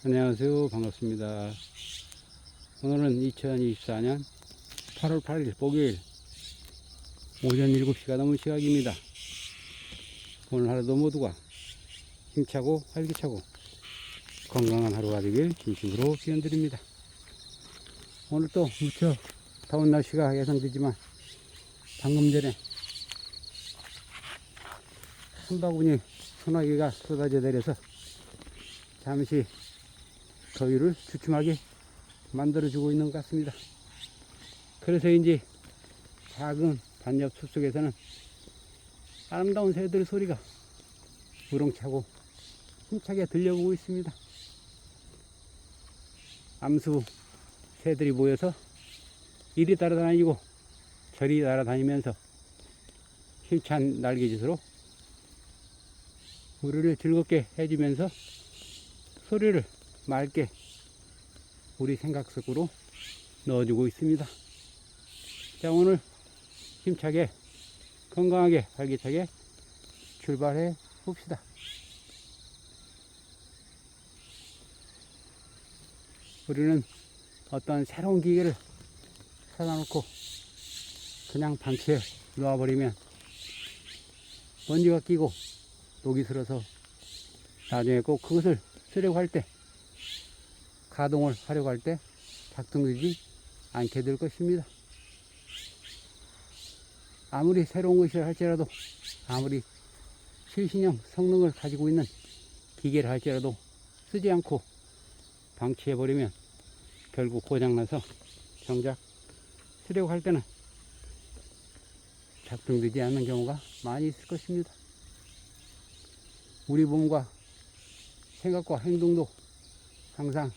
안녕하세요. 반갑습니다. 오늘은 2024년 8월 8일 목요일 오전 7시가 넘은 시각입니다. 오늘 하루도 모두가 힘차고 활기차고 건강한 하루가 되길 진심으로 기원드립니다. 오늘 또 무척 더운 날씨가 예상되지만 방금 전에 한 바구니 소나기가 쏟아져 내려서 잠시 더위를 주춤하게 만들어주고 있는 것 같습니다. 그래서인지 작은 반엽 숲속에서는 아름다운 새들 소리가 우렁차고 힘차게 들려오고 있습니다. 암수 새들이 모여서 이리 따라다니고 저리 날아다니면서 힘찬 날개짓으로 우리를 즐겁게 해주면서 소리를 맑게 우리 생각 속으로 넣어주고 있습니다. 자, 오늘 힘차게 건강하게 활기차게 출발해 봅시다. 우리는 어떤 새로운 기계를 사다 놓고 그냥 방치해 놓아버리면 먼지가 끼고 녹이 슬어서 나중에 꼭 그것을 쓰려고 할 때, 가동을 하려고 할 때 작동되지 않게 될 것입니다. 아무리 새로운 것이라 할지라도, 아무리 최신형 성능을 가지고 있는 기계를 할지라도 쓰지 않고 방치해버리면 결국 고장나서 정작 쓰려고 할 때는 작동되지 않는 경우가 많이 있을 것입니다. 우리 몸과 생각과 행동도 항상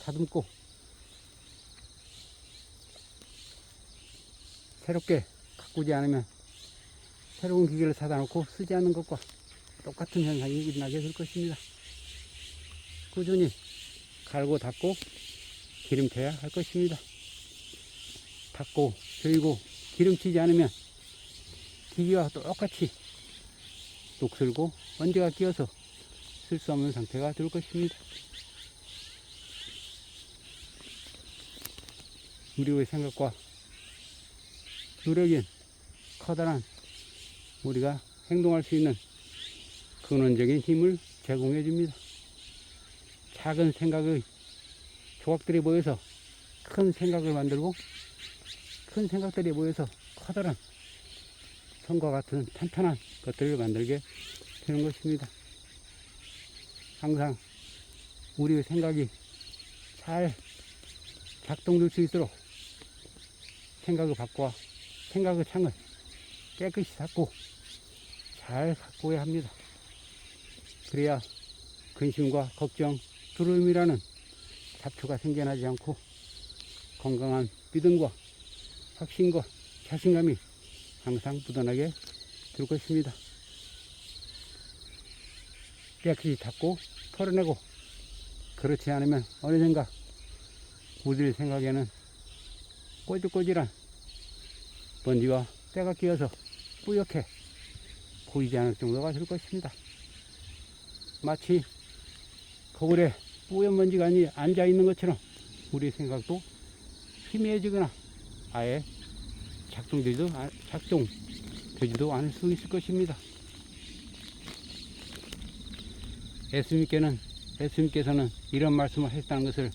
다듬고 새롭게 가꾸지 않으면 새로운 기계를 사다 놓고 쓰지 않는 것과 똑같은 현상이 일어나게 될 것입니다. 꾸준히 갈고 닦고 기름쳐야 할 것입니다. 닦고 절이고 기름치지 않으면 기계와 똑같이 녹슬고 먼지가 끼어서 쓸 수 없는 상태가 될 것입니다. 우리의 생각과 노력인 커다란 우리가 행동할 수 있는 근원적인 힘을 제공해 줍니다. 작은 생각의 조각들이 모여서 큰 생각을 만들고 큰 생각들이 모여서 커다란 성과 같은 탄탄한 것들을 만들게 되는 것입니다. 항상 우리의 생각이 잘 작동될 수 있도록 생각의 밖과 생각의 창을 깨끗이 닫고 잘 가꾸어야 합니다. 그래야 근심과 걱정, 두려움이라는 잡초가 생겨나지 않고 건강한 믿음과 확신과 자신감이 항상 묻어나게 될 것입니다. 깨끗이 닦고 털어내고, 그렇지 않으면 어느샌가 우리의 생각에는 꼬질꼬질한 먼지와 때가 끼어서 뿌옇게 보이지 않을 정도가 될 것입니다. 마치 거울에 뿌연 먼지가 앉아 있는 것처럼 우리의 생각도 희미해지거나 아예 작동되지도 않을 수 있을 것입니다. 예수님께서는 이런 말씀을 하셨다는 것을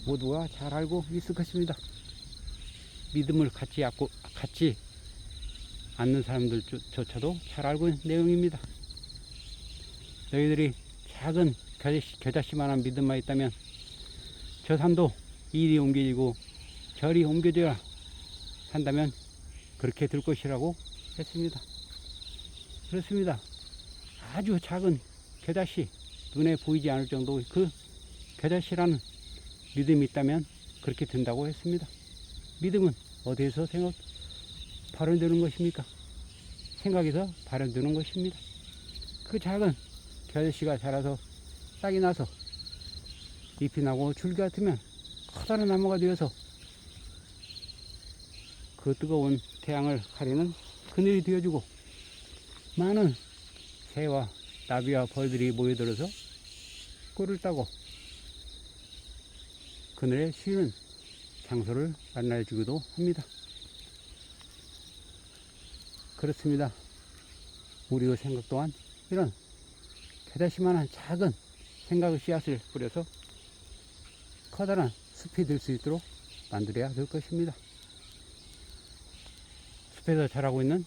모두가 잘 알고 있을 것입니다. 믿음을 갖지 않는 사람들조차도 잘 알고 있는 내용입니다. 너희들이 작은 겨자씨만한 믿음만 있다면 저 산도 이리 옮겨지고 저리 옮겨져야 한다면 그렇게 될 것이라고 했습니다. 그렇습니다. 아주 작은 겨자씨, 눈에 보이지 않을 정도의 그 겨자씨라는 믿음이 있다면 그렇게 된다고 했습니다. 믿음은 어디에서 발현되는 것입니까? 생각에서 발현되는 것입니다. 그 작은 겨자씨가 자라서 싹이 나서 잎이 나고 줄기 같으면 커다란 나무가 되어서 그 뜨거운 태양을 가리는 그늘이 되어주고 많은 새와 나비와 벌들이 모여들어서 꿀을 따고 그늘에 쉬는 장소를 만나주기도 합니다. 그렇습니다. 우리의 생각 또한 이런 개다시만한 작은 생각의 씨앗을 뿌려서 커다란 숲이 될 수 있도록 만들어야 될 것입니다. 숲에서 자라고 있는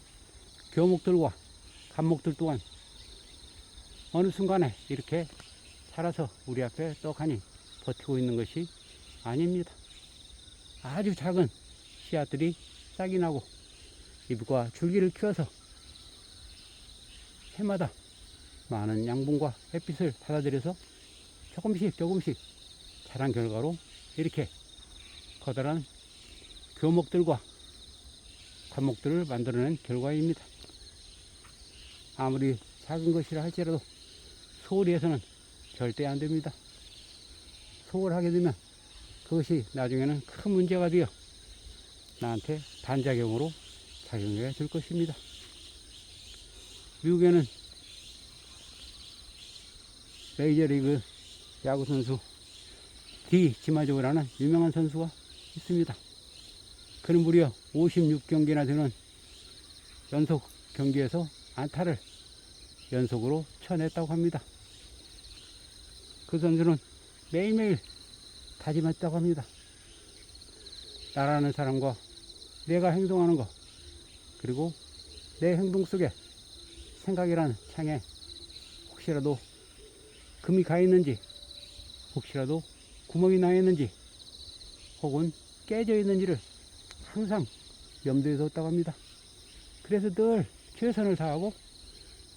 교목들과 감목들 또한 어느 순간에 이렇게 자라서 우리 앞에 떡하니 버티고 있는 것이 아닙니다. 아주 작은 씨앗들이 싹이 나고 잎과 줄기를 키워서 해마다 많은 양분과 햇빛을 받아들여서 조금씩 자란 결과로 이렇게 커다란 교목들과 감목들을 만들어낸 결과입니다. 아무리 작은 것이라 할지라도 소홀히 해서는 절대 안 됩니다. 소홀하게 되면 그것이 나중에는 큰 문제가 되어 나한테 반작용으로 작용해 줄 것입니다. 미국에는 메이저리그 야구 선수 디 지마조라는 유명한 선수가 있습니다. 그는 무려 56경기나 되는 연속 경기에서 안타를 연속으로 쳐냈다고 합니다. 그 선수는 매일매일 다짐했다고 합니다. 나라는 사람과 내가 행동하는 것, 그리고 내 행동 속에 생각이라는 창에 혹시라도 금이 가 있는지, 혹시라도 구멍이 나 있는지, 혹은 깨져 있는지를 항상 염두에 뒀다고 합니다. 그래서 늘 최선을 다하고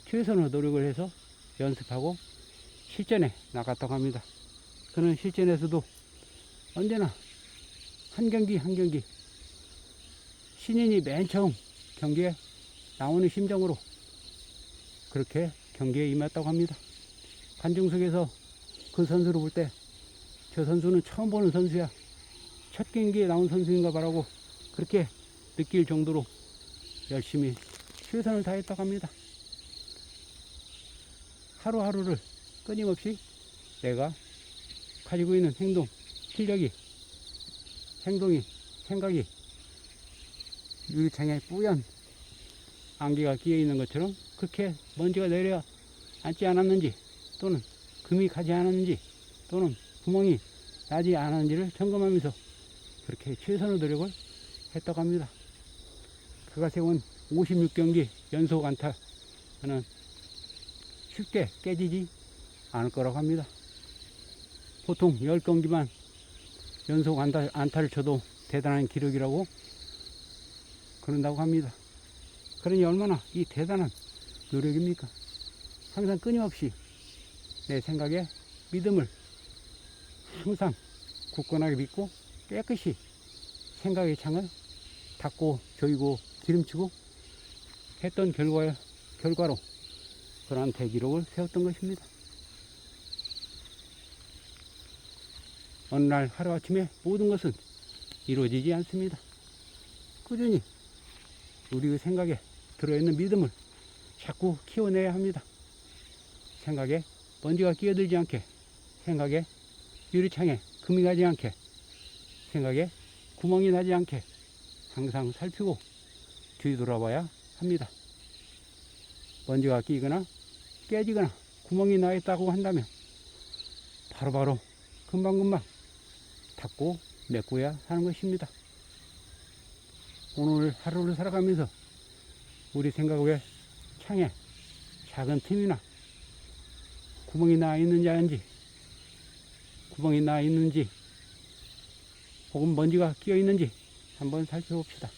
최선의 노력을 해서 연습하고 실전에 나갔다고 합니다. 그는 실전에서도 언제나 한 경기 한 경기 신인이 맨 처음 경기에 나오는 심정으로 그렇게 경기에 임했다고 합니다. 관중석에서 그 선수를 볼 때 저 선수는 처음 보는 선수야, 첫 경기에 나온 선수인가 봐라고 그렇게 느낄 정도로 열심히 최선을 다했다고 합니다. 하루하루를 끊임없이 내가 가지고 있는 행동, 실력이, 행동이, 생각이 유리창에 뿌연 안개가 끼어 있는 것처럼 그렇게 먼지가 내려 앉지 않았는지, 또는 금이 가지 않았는지, 또는 구멍이 나지 않았는지를 점검하면서 그렇게 최선의 노력을 했다고 합니다. 그가 세운 56경기 연속 안타는 쉽게 깨지지 않을 거라고 합니다. 보통 10경기만 연속 안타를 쳐도 대단한 기록이라고 그런다고 합니다. 그러니 얼마나 이 대단한 노력입니까? 항상 끊임없이 내 생각에 믿음을 항상 굳건하게 믿고 깨끗이 생각의 창을 닦고 조이고 기름치고 했던 결과로 그러한 대기록을 세웠던 것입니다. 어느 날 하루아침에 모든 것은 이루어지지 않습니다. 꾸준히 우리의 생각에 들어있는 믿음을 자꾸 키워내야 합니다. 생각에 먼지가 끼어들지 않게, 생각에 유리창에 금이 가지 않게, 생각에 구멍이 나지 않게 항상 살피고 뒤돌아봐야 합니다. 먼지가 끼거나 깨지거나 구멍이 나 있다고 한다면 바로바로 금방금방 닦고 메꿔야 하는 것입니다. 오늘 하루를 살아가면서 우리 생각 외 창에 작은 틈이나 구멍이 나 있는지 아닌지, 구멍이 나 있는지 혹은 먼지가 끼어 있는지 한번 살펴봅시다.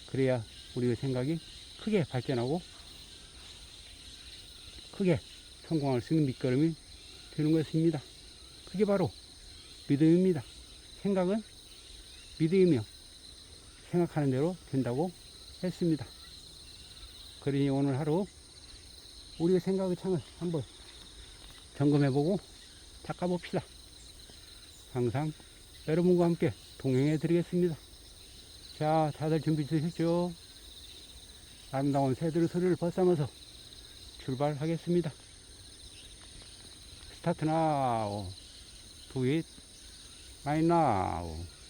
그래야 우리의 생각이 크게 발전하고 크게 성공할 수 있는 밑거름이 되는 것입니다. 그게 바로 믿음입니다. 생각은 믿음이며 생각하는 대로 된다고 했습니다. 그러니 오늘 하루 우리의 생각의 창을 한번 점검해보고 닦아봅시다. 항상 여러분과 함께 동행해 드리겠습니다. 자, 다들 준비 되셨죠? 아름다운 새들의 소리를 벗삼아서 출발하겠습니다. 스타트 나우. Do it right now.